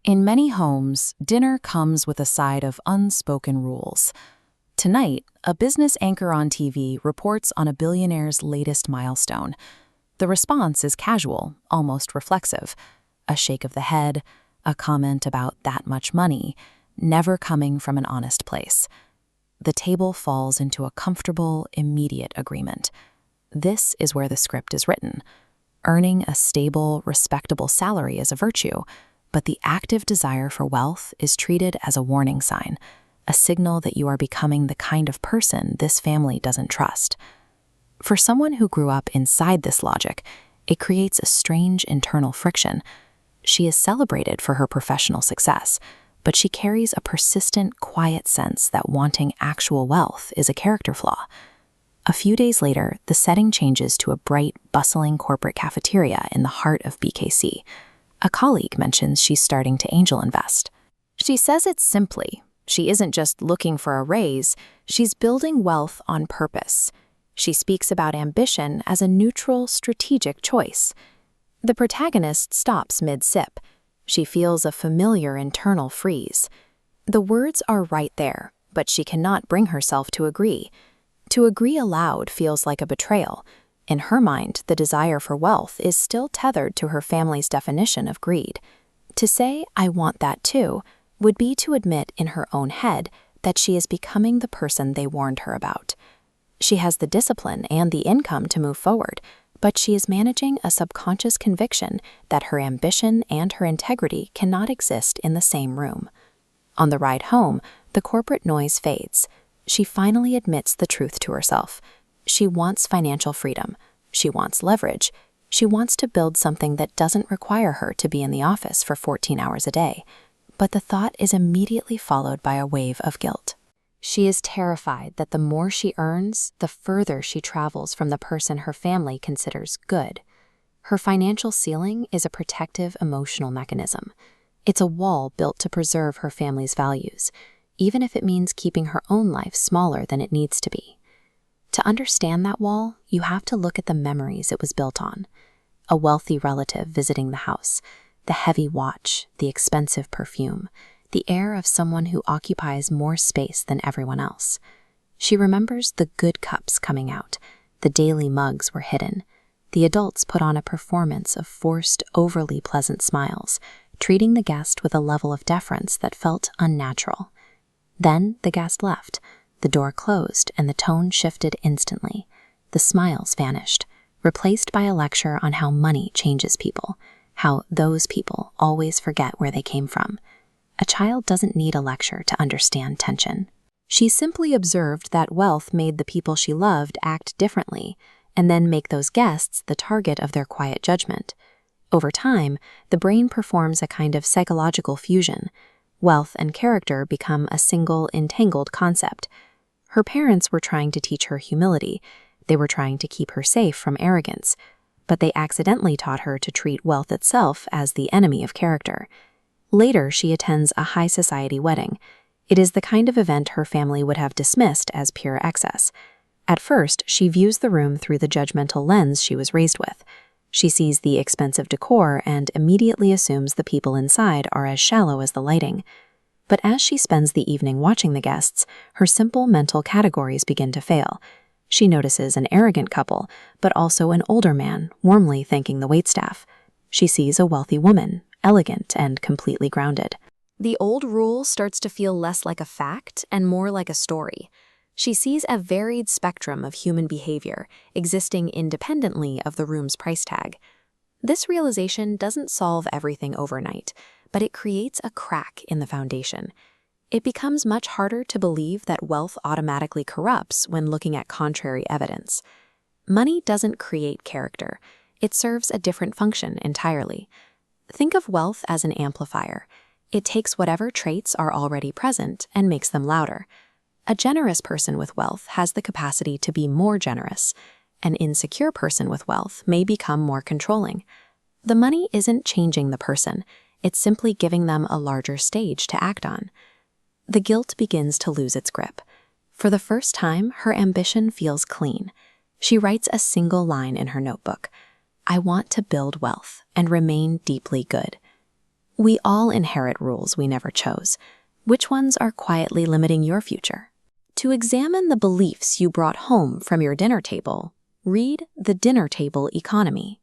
In many homes, dinner comes with a side of unspoken rules. Tonight, a business anchor on TV reports on a billionaire's latest milestone. The response is casual, almost reflexive. A shake of the head, a comment about that much money, never coming from an honest place. The table falls into a comfortable, immediate agreement. This is where the script is written. Earning a stable, respectable salary is a virtue, but the active desire for wealth is treated as a warning sign, a signal that you are becoming the kind of person this family doesn't trust. For someone who grew up inside this logic, it creates a strange internal friction. She is celebrated for her professional success, but she carries a persistent, quiet sense that wanting actual wealth is a character flaw. A few days later, the setting changes to a bright, bustling corporate cafeteria in the heart of BKC. A colleague mentions she's starting to angel invest. She says it simply. She isn't just looking for a raise, she's building wealth on purpose. She speaks about ambition as a neutral, strategic choice. The protagonist stops mid-sip. She feels a familiar internal freeze. The words are right there, but she cannot bring herself to agree. To agree aloud feels like a betrayal. In her mind, the desire for wealth is still tethered to her family's definition of greed. To say, "I want that too," would be to admit in her own head that she is becoming the person they warned her about. She has the discipline and the income to move forward, but she is managing a subconscious conviction that her ambition and her integrity cannot exist in the same room. On the ride home, the corporate noise fades. She finally admits the truth to herself. She wants financial freedom. She wants leverage. She wants to build something that doesn't require her to be in the office for 14 hours a day. But the thought is immediately followed by a wave of guilt. She is terrified that the more she earns, the further she travels from the person her family considers good. Her financial ceiling is a protective emotional mechanism. It's a wall built to preserve her family's values, even if it means keeping her own life smaller than it needs to be. To understand that wall, you have to look at the memories it was built on. A wealthy relative visiting the house, the heavy watch, the expensive perfume, the air of someone who occupies more space than everyone else. She remembers the good cups coming out, the daily mugs were hidden. The adults put on a performance of forced, overly pleasant smiles, treating the guest with a level of deference that felt unnatural. Then the guest left. The door closed and the tone shifted instantly. The smiles vanished, replaced by a lecture on how money changes people, how those people always forget where they came from. A child doesn't need a lecture to understand tension. She simply observed that wealth made the people she loved act differently, and then make those guests the target of their quiet judgment. Over time, the brain performs a kind of psychological fusion. Wealth and character become a single, entangled concept. Her parents were trying to teach her humility. They were trying to keep her safe from arrogance. But they accidentally taught her to treat wealth itself as the enemy of character. Later, she attends a high society wedding. It is the kind of event her family would have dismissed as pure excess. At first, she views the room through the judgmental lens she was raised with. She sees the expensive decor and immediately assumes the people inside are as shallow as the lighting. But as she spends the evening watching the guests, her simple mental categories begin to fail. She notices an arrogant couple, but also an older man warmly thanking the waitstaff. She sees a wealthy woman, elegant and completely grounded. The old rule starts to feel less like a fact and more like a story. She sees a varied spectrum of human behavior existing independently of the room's price tag. This realization doesn't solve everything overnight, but it creates a crack in the foundation. It becomes much harder to believe that wealth automatically corrupts when looking at contrary evidence. Money doesn't create character. It serves a different function entirely. Think of wealth as an amplifier. It takes whatever traits are already present and makes them louder. A generous person with wealth has the capacity to be more generous. An insecure person with wealth may become more controlling. The money isn't changing the person. It's simply giving them a larger stage to act on. The guilt begins to lose its grip. For the first time, her ambition feels clean. She writes a single line in her notebook. "I want to build wealth and remain deeply good." We all inherit rules we never chose. Which ones are quietly limiting your future? To examine the beliefs you brought home from your dinner table, read The Dinner Table Economy.